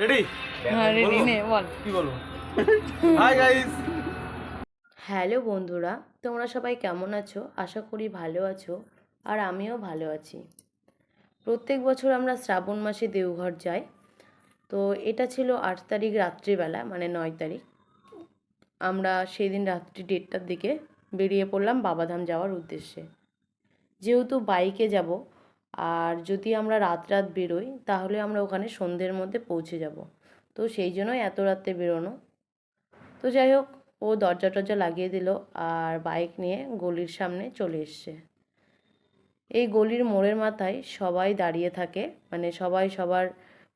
Ready? হ্যাঁ ready নে বল। কি বলবো? Hi guys. হ্যালো বন্ধুরা, তোমরা সবাই কেমন আছো? আশা করি ভালো আছো। আর আমিও ভালো আছি। প্রত্যেক বছর আমরা শ্রাবণ মাসে দেওঘর যাই। তো এটা ছিল 8 তারিখ রাত্রিবেলা, মানে 9 তারিখ। আমরা সেই দিন রাত্রি 1:30টার দিকে বেরিয়ে পড়লাম বাবাধাম যাওয়ার উদ্দেশ্যে। যেহেতু বাইকে যাব, আর যদি আমরা রাত রাত বেরোই তাহলে আমরা ওখানে সন্ধ্যের মধ্যে পৌঁছে যাব। তো সেই জন্যই এত রাতে বেরোনো। তো যাই হোক, ও দরজা টরজা লাগিয়ে দিল আর বাইক নিয়ে গলির সামনে চলে এসছে। এই গলির মোড়ের মাথায় সবাই দাঁড়িয়ে থাকে, মানে সবাই সবার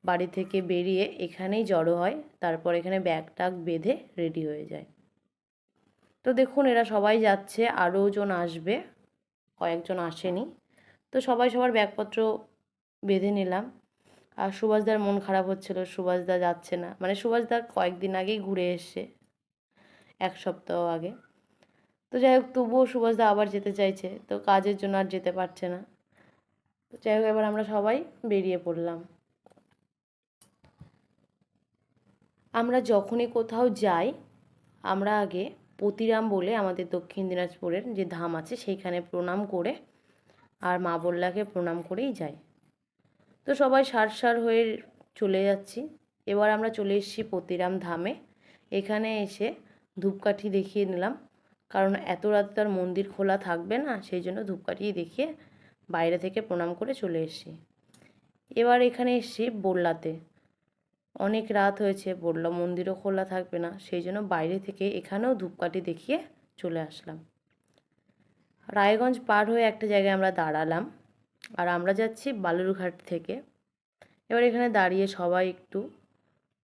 বাড়ি থেকে বেরিয়ে এখানেই জড়ো হয়, তারপর এখানে ব্যাগ ট্যাগ বেঁধে রেডি হয়ে যায়। তো দেখুন এরা সবাই যাচ্ছে, আরও জন আসবে, কয়েকজন আসেনি। তো সবাই সবার ব্যাগপত্র বেঁধে নিলাম। আর সুভাষদার মন খারাপ হচ্ছিল, সুভাষদা যাচ্ছে না, মানে সুভাষদা কয়েকদিন আগেই ঘুরে এসছে, 1 সপ্তাহ আগে। তো যাই হোক, তবুও সুভাষদা আবার যেতে চাইছে, তো কাজের জন্য আর যেতে পারছে না। তো যাই হোক, এবার আমরা সবাই বেরিয়ে পড়লাম। আমরা যখনই কোথাও যাই, আমরা আগে পতিরাম বলে আমাদের দক্ষিণ দিনাজপুরের যে ধাম আছে সেইখানে প্রণাম করে আর মা বল্লাকে প্রণাম করেই যাই। তো সবাই সার সার হয়ে চলে যাচ্ছি। এবার আমরা চলে এসেছি পতিরাম ধামে। এখানে এসে ধূপকাঠি দেখিয়ে নিলাম, কারণ এত রাত তার মন্দির খোলা থাকবে না, সেই জন্য ধূপকাঠি দেখিয়ে বাইরে থেকে প্রণাম করে চলে এসেছি। এবার এখানে এসেছি বল্লাতে। অনেক রাত হয়েছে, বললা মন্দিরও খোলা থাকবে না, সেই জন্য বাইরে থেকে এখানেও ধূপকাঠি দেখিয়ে চলে আসলাম। রায়গঞ্জ পার হয়ে একটা জায়গায় আমরা দাঁড়ালাম, আর আমরা যাচ্ছি বালুরঘাট থেকে। এবার এখানে দাঁড়িয়ে সবাই একটু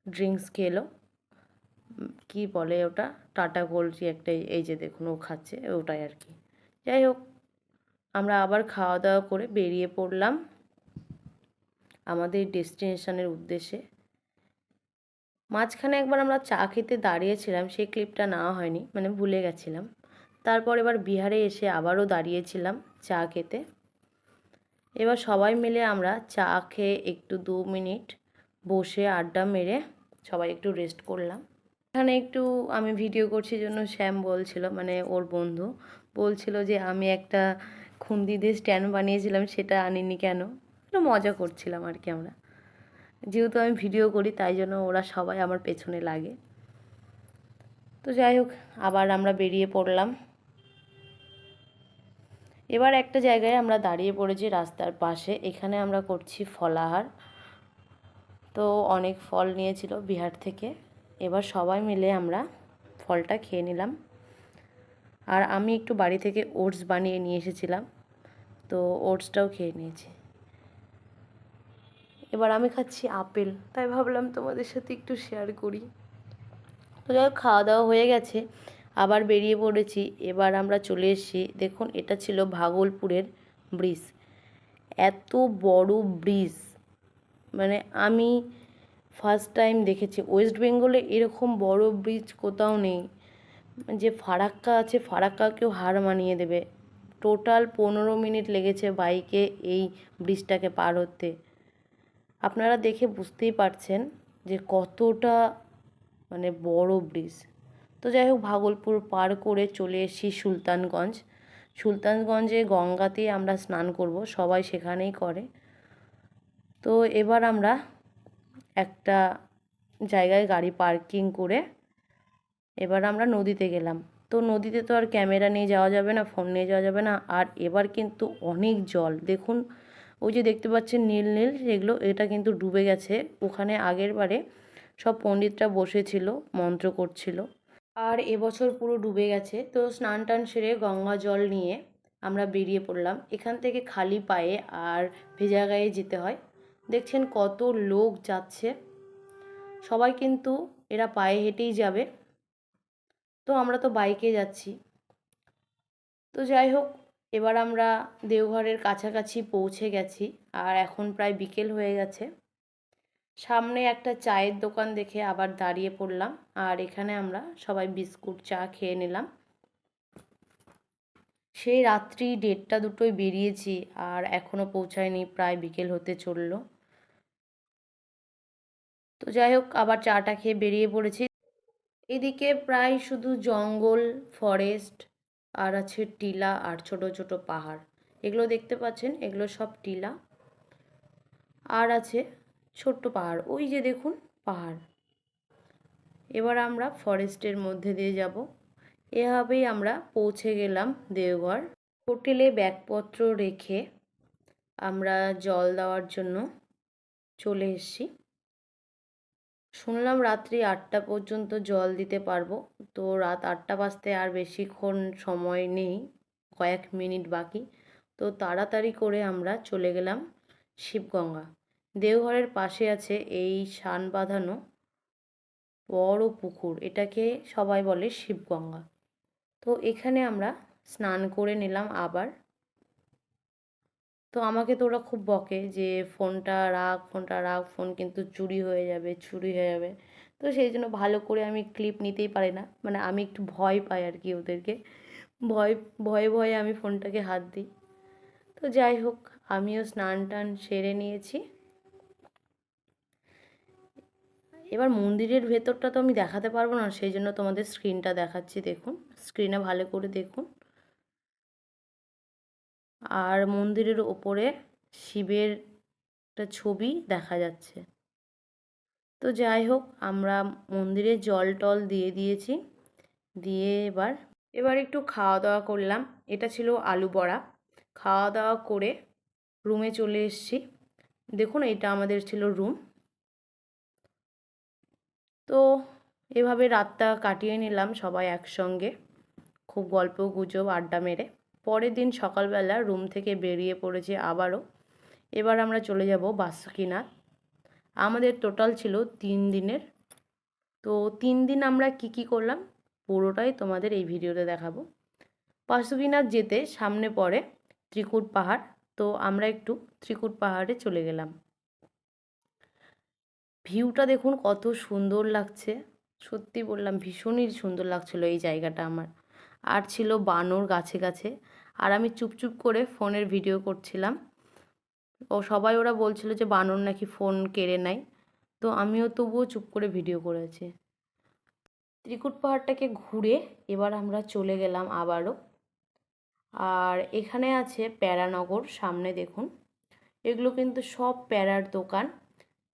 ড্রিঙ্কস খেলো, কি বলে ওটা, টাটা গোল্ড কি একটা, এই যে দেখুন ও খাচ্ছে ওটাই আর কি। যাই হোক, আমরা আবার খাওয়া দাওয়া করে বেরিয়ে পড়লাম আমাদের ডেস্টিনেশনের উদ্দেশ্যে। মাঝখানে একবার আমরা চা খেতে দাঁড়িয়েছিলাম, সেই ক্লিপটা নেওয়া হয়নি, মানে ভুলে গেছিলাম। তারপর এবার বিহারে এসে আবারও দাঁড়িয়েছিলাম চা খেতে। এবার সবাই মিলে আমরা চা খেয়ে একটু 2 মিনিট বসে আড্ডা মেরে সবাই একটু রেস্ট করলাম। এখানে একটু আমি ভিডিও করছি জন্য শ্যাম বলছিল, মানে ওর বন্ধু বলছিল যে আমি একটা খুন্তি দিয়ে স্ট্যান্ড বানিয়েছিলাম, সেটা আনিনি কেন। একটু মজা করছিলাম আর কি আমরা। যেহেতু আমি ভিডিও করি তাই জন্য ওরা সবাই আমার পেছনে লাগে। তো যাই হোক, আবার আমরা বেরিয়ে পড়লাম। এবার একটা জায়গায় আমরা দাঁড়িয়ে পড়েছি রাস্তার পাশে, এখানে আমরা করছি ফলাহার। তো অনেক ফল নিয়েছিল বিহার থেকে। এবার সবাই মিলে আমরা ফলটা খেয়ে নিলাম। আর আমি একটু বাড়ি থেকে ওটস বানিয়ে নিয়ে এসেছিলাম, তো ওটসটাও খেয়ে নিয়েছি। এবার আমি খাচ্ছি আপেল, তাই ভাবলাম তোমাদের সাথে একটু শেয়ার করি। তো যাই হোক, খাওয়া দাওয়া হয়ে গেছে, আবার বেরিয়ে পড়েছি। এবার আমরা চলে এসেছি, দেখুন এটা ছিল ভাগলপুরের ব্রিজ। এত বড় ব্রিজ, মানে আমি ফার্স্ট টাইম দেখেছি। ওয়েস্ট বেঙ্গলে এরকম বড় ব্রিজ কোথাও নেই। যে ফারাক্কা আছে, ফারাক্কাকেও হার মানিয়ে দেবে। টোটাল 15 মিনিট লেগেছে বাইকে এই ব্রিজটাকে পার হতে। আপনারা দেখে বুঝতেই পারছেন যে কতটা মানে বড় ব্রিজ। তো যাই হোক, ভাগলপুর পার করে চলে এসেছি সুলতানগঞ্জ। সুলতানগঞ্জে গঙ্গাতেই আমরা স্নান করব, সবাই সেখানেই করে। তো এবার আমরা একটা জায়গায় গাড়ি পার্কিং করে এবার আমরা নদীতে গেলাম। তো নদীতে তো আর ক্যামেরা নিয়ে যাওয়া যাবে না, ফোন নিয়ে যাওয়া যাবে না। আর এবার কিন্তু অনেক জল, দেখুন ওই যে দেখতে পাচ্ছেন নীল নীল যেগুলো, এটা কিন্তু ডুবে গেছে। ওখানে আগের বারে সব পণ্ডিতরা বসেছিল, মন্ত্র করছিল। আর এবছর পুরো ডুবে গেছে। তো স্নান টান সেরে গঙ্গা জল নিয়ে আমরা বেরিয়ে পড়লাম। এখান থেকে খালি পায়ে আর ভেজা গায়ে যেতে হয়। দেখছেন কত লোক যাচ্ছে, সবাই কিন্তু এরা পায়ে হেঁটেই যাবে। তো আমরা তো বাইকে যাচ্ছি। তো যাই হোক, এবার আমরা দেওঘরের কাছাকাছি পৌঁছে গেছি, আর এখন প্রায় বিকেল হয়ে গেছে। সামনে একটা চায়ের দোকান দেখে আবার দাঁড়িয়ে পড়লাম, আর এখানে আমরা সবাই বিস্কুট চা খেয়ে নিলাম। সেই রাত্রি 1:30-2টোয় বেরিয়েছি, আর এখনও পৌঁছায়নি, প্রায় বিকেল হতে চললো। তো যাই হোক, আবার চাটা খেয়ে বেরিয়ে পড়েছি। এদিকে প্রায় শুধু জঙ্গল, ফরেস্ট আর আছে টিলা আর ছোট ছোট পাহাড়। এগুলো দেখতে পাচ্ছেন, এগুলো সব টিলা। আর আছে ছোট্ট পাহাড়, ওই যে দেখুন পাহাড়। এবার আমরা ফরেস্টের মধ্যে দিয়ে যাব। এভাবেই আমরা পৌঁছে গেলাম দেওঘর। হোটেলে ব্যাগপত্র রেখে আমরা জল দেওয়ার জন্য চলে এসেছি। শুনলাম রাত্রি 8টা পর্যন্ত জল দিতে পারবো। তো রাত 8টা বাজতে আর বেশিক্ষণ সময় নেই, কয়েক মিনিট বাকি। তো তাড়াতাড়ি করে আমরা চলে গেলাম শিবগঙ্গা। দেওঘরের পাশে আছে এই সান বাঁধানো বড় পুকুর, এটাকে সবাই বলে শিবগঙ্গা। তো এখানে আমরা স্নান করে নিলাম আবার। তো আমাকে তো ওরা খুব বকে যে ফোনটা রাখ, ফোনটা রাখ, ফোন কিন্তু চুরি হয়ে যাবে, চুরি হয়ে যাবে। তো সেই জন্য ভালো করে আমি ক্লিপ নিতেই পারি না, মানে আমি একটু ভয় পাই আর কি ওদেরকে। ভয় ভয়ে ভয়ে আমি ফোনটাকে হাত দিই। তো যাই হোক, আমিও স্নান টান সেরে নিয়েছি। এবার মন্দিরের ভেতরটা তো আমি দেখাতে পারবো না, সেই জন্য তোমাদের স্ক্রিনটা দেখাচ্ছি, দেখুন স্ক্রিনে ভালো করে দেখুন। আর মন্দিরের ওপরে শিবের একটা ছবি দেখা যাচ্ছে। তো যাই হোক, আমরা মন্দিরে জল টল দিয়ে দিয়েছি, দিয়ে এবার একটু খাওয়া দাওয়া করলাম। এটা ছিল আলু বড়া। খাওয়া দাওয়া করে রুমে চলে এসেছি। দেখুন এটা আমাদের ছিল রুম। তো এভাবে রাতটা কাটিয়ে নিলাম সবাই একসঙ্গে, খুব গল্প গুজব আড্ডা মেরে। পরের দিন সকালবেলা রুম থেকে বেরিয়ে পড়েছি আবারও। এবার আমরা চলে যাব বাসুকিনাথ। আমাদের টোটাল ছিল 3 দিনের। তো 3 দিন আমরা কি করলাম পুরোটাই তোমাদের এই ভিডিওতে দেখাবো। বাসুকিনাথ যেতে সামনে পড়ে ত্রিকুট পাহাড়। তো আমরা একটু ত্রিকুট পাহাড়ে চলে গেলাম। ভিউটা দেখুন কত সুন্দর লাগছে, সত্যি বললাম ভীষণই সুন্দর লাগছিল এই জায়গাটা আমার। আর ছিল বানর গাছে গাছে, আর আমি চুপচুপ করে ফোনের ভিডিও করছিলাম। ও সবাই ওরা বলছিল যে বানর নাকি ফোন কেড়ে নেয়, তো আমিও তবুও চুপ করে ভিডিও করেছি। ত্রিকুট পাহাড়টাকে ঘুরে এবার আমরা চলে গেলাম আবারও। আর এখানে আছে প্যারানগর, সামনে দেখুন এগুলো কিন্তু সব প্যারার দোকান।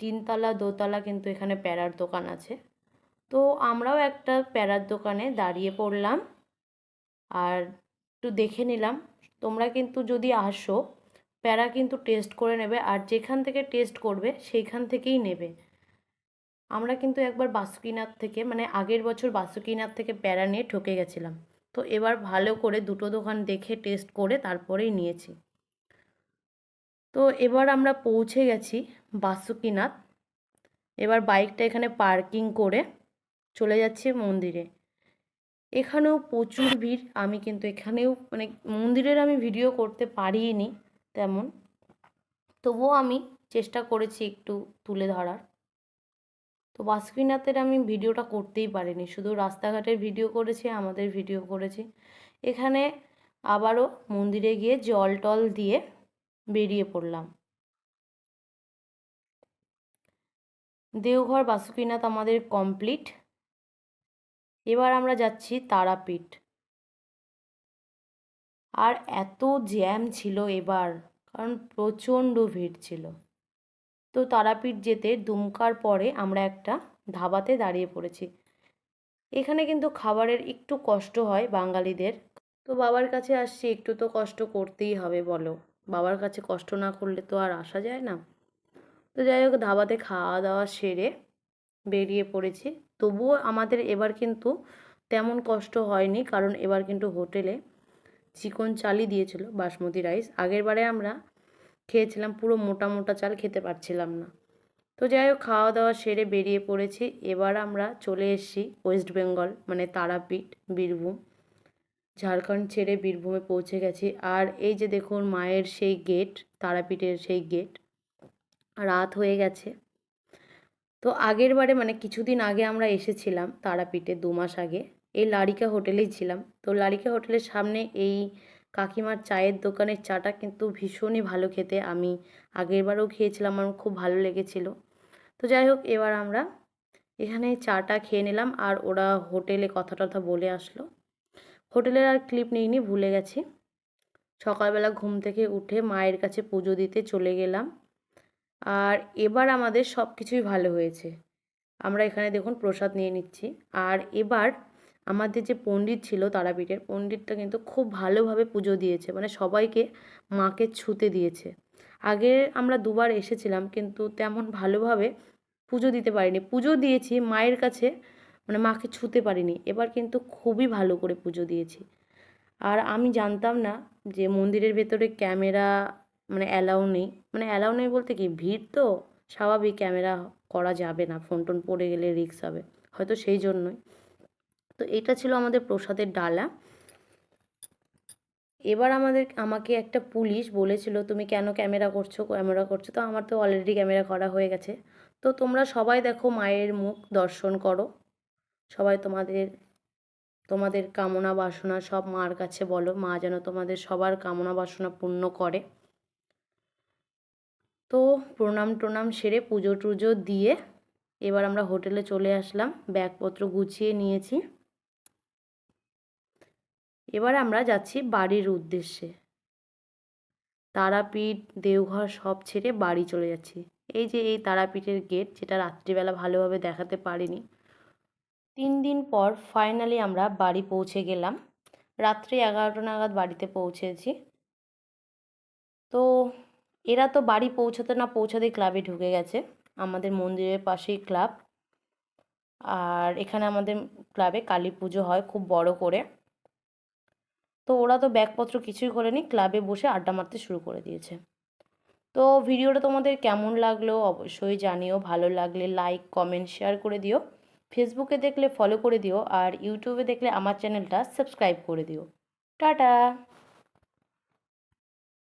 3তলা 2তলা কিন্তু এখানে প্যারার দোকান আছে। তো আমরাও একটা প্যারার দোকানে দাঁড়িয়ে পড়লাম আর একটু দেখে নিলাম। তোমরা কিন্তু যদি আসো, প্যারা কিন্তু টেস্ট করে নেবে, আর যেখান থেকে টেস্ট করবে সেইখান থেকেই নেবে। আমরা কিন্তু একবার বাসুকিনাথ থেকে, মানে আগের বছর বাসুকিনাথ থেকে প্যারা নিয়ে ঠকে গেছিলাম। তো এবার ভালো করে দুটো দোকান দেখে টেস্ট করে তারপরেই নিয়েছি। তো এবার আমরা পৌঁছে গেছি বাসুকিনাথ। এবার বাইকটা এখানে পার্কিং করে চলে যাচ্ছি মন্দিরে। এখানেও প্রচুর ভিড়। আমি কিন্তু এখানেও মানে মন্দিরের আমি ভিডিও করতে পারিনি তেমন, তবুও আমি চেষ্টা করেছি একটু তুলে ধরার। তো বাসুকিনাথের আমি ভিডিওটা করতেই পারিনি, শুধু রাস্তাঘাটের ভিডিও করেছি, আমাদের ভিডিও করেছি। এখানে আবারও মন্দিরে গিয়ে জল টল দিয়ে বেরিয়ে পড়লাম। দেওঘর বাসুকিনাথ আমাদের কমপ্লিট। এবার আমরা যাচ্ছি তারাপীঠ। আর এত জ্যাম ছিল এবার, কারণ প্রচণ্ড ভিড় ছিল। তো তারাপীঠ যেতে দুমকার পরে আমরা একটা ধাবাতে দাঁড়িয়ে পড়েছি। এখানে কিন্তু খাবারের একটু কষ্ট হয় বাঙালিদের। তো বাবার কাছে আসছি, একটু তো কষ্ট করতেই হবে বলো, বাবার কাছে কষ্ট না করলে তো আর আসা যায় না। তো যাই হোক, ধাবাতে খাওয়া দাওয়া সেরে বেরিয়ে পড়েছি। তবুও আমাদের এবার কিন্তু তেমন কষ্ট হয়নি, কারণ এবার কিন্তু হোটেলে চিকন চালই দিয়েছিল, বাসমতি রাইস। আগের বারে আমরা খেয়েছিলাম পুরো মোটা মোটা চাল, খেতে পারছিলাম না। তো যাই হোক, খাওয়া দাওয়া সেরে বেরিয়ে পড়েছি। এবার আমরা চলে এসেছি ওয়েস্ট বেঙ্গল, মানে তারাপীঠ, বীরভূম। ঝাড়খণ্ড ছেড়ে বীরভূমে পৌঁছে গেছি। আর এই যে দেখুন মায়ের সেই গেট, তারাপীঠের সেই গেট। রাত হয়ে গেছে। তো আগের বারে মানে কিছুদিন আগে আমরা এসেছিলাম তারাপীঠে, 2 মাস আগে। এই লারিকা হোটেলেই ছিলাম। তো লারিকা হোটেলের সামনে এই কাকিমার চায়ের দোকানের চাটা কিন্তু ভীষণই ভালো খেতে। আমি আগের বারেও খেয়েছিলাম, আমার খুব ভালো লেগেছিল। তো যাই হোক, এবার আমরা এখানে চাটা খেয়ে নিলাম, আর ওরা হোটেলে কথা টথা বলে আসলো। হোটেলের আর ক্লিপ নিইনি, ভুলে গেছি। সকালবেলা ঘুম থেকে উঠে মায়ের কাছে পুজো দিতে চলে গেলাম। আর এবার আমাদের সব কিছুই ভালো হয়েছে। আমরা এখানে দেখুন প্রসাদ নিয়ে নিচ্ছি। আর এবার আমাদের যে পণ্ডিত ছিল তারাপীঠের, পণ্ডিতটা কিন্তু খুব ভালোভাবে পুজো দিয়েছে, মানে সবাইকে মাকে ছুঁতে দিয়েছে। আগে আমরা দুবার এসেছিলাম, কিন্তু তেমন ভালোভাবে পুজো দিতে পারিনি। পুজো দিয়েছি মায়ের কাছে, মানে মাকে ছুঁতে পারিনি। এবার কিন্তু খুবই ভালো করে পুজো দিয়েছি। আর আমি জানতাম না যে মন্দিরের ভেতরে ক্যামেরা মানে অ্যালাউ নেই। মানে অ্যালাউ নেই বলতে কি, ভিড় তো স্বাভাবিক, ক্যামেরা করা যাবে না, ফোন টোন পড়ে গেলে রিস্ক হবে, হয়তো সেই জন্যই। তো এটা ছিল আমাদের প্রসাদের ডালা। এবার আমাকে একটা পুলিশ বলেছিল, তুমি কেন ক্যামেরা করছো। তো আমার তো অলরেডি ক্যামেরা করা হয়ে গেছে। তো তোমরা সবাই দেখো, মায়ের মুখ দর্শন করো, সবাই তোমাদের কামনা বাসনা সব মার কাছে বলো, মা যেন তোমাদের সবার কামনা বাসনা পূর্ণ করে। তো প্রণাম টোনাম সেরে পুজো টুজো দিয়ে এবার আমরা হোটেলে চলে আসলাম, ব্যাগপত্র গুছিয়ে নিয়েছি। এবার আমরা যাচ্ছি বাড়ির উদ্দেশ্যে। তারাপীঠ, দেওঘর সব ছেড়ে বাড়ি চলে যাচ্ছি। এই যে এই তারাপীঠের গেট, যেটা রাত্রিবেলা ভালোভাবে দেখাতে পারিনি। 3 দিন পর ফাইনালি আমরা বাড়ি পৌঁছে গেলাম। রাত্রি 11টা নাগাদ বাড়িতে পৌঁছেছি। তো এরা তো বাড়ি পৌঁছাতে না পৌঁছাতেই ক্লাবে ঢুকে গেছে। আমাদের মন্দিরের পাশেই ক্লাব। আর এখানে আমাদের ক্লাবে কালী পুজো হয় খুব বড় করে। তো ওরা তো ব্যাগপত্র কিছুই খোলেনি, ক্লাবে বসে আড্ডা মারতে শুরু করে দিয়েছে। তো ভিডিওটা তোমাদের কেমন লাগলো অবশ্যই জানিও। ভালো লাগলে লাইক কমেন্ট শেয়ার করে দিও। ফেসবুকে দেখলে ফলো করে দিও, আর ইউটিউবে দেখলে আমার চ্যানেলটা সাবস্ক্রাইব করে দিও। টাটা।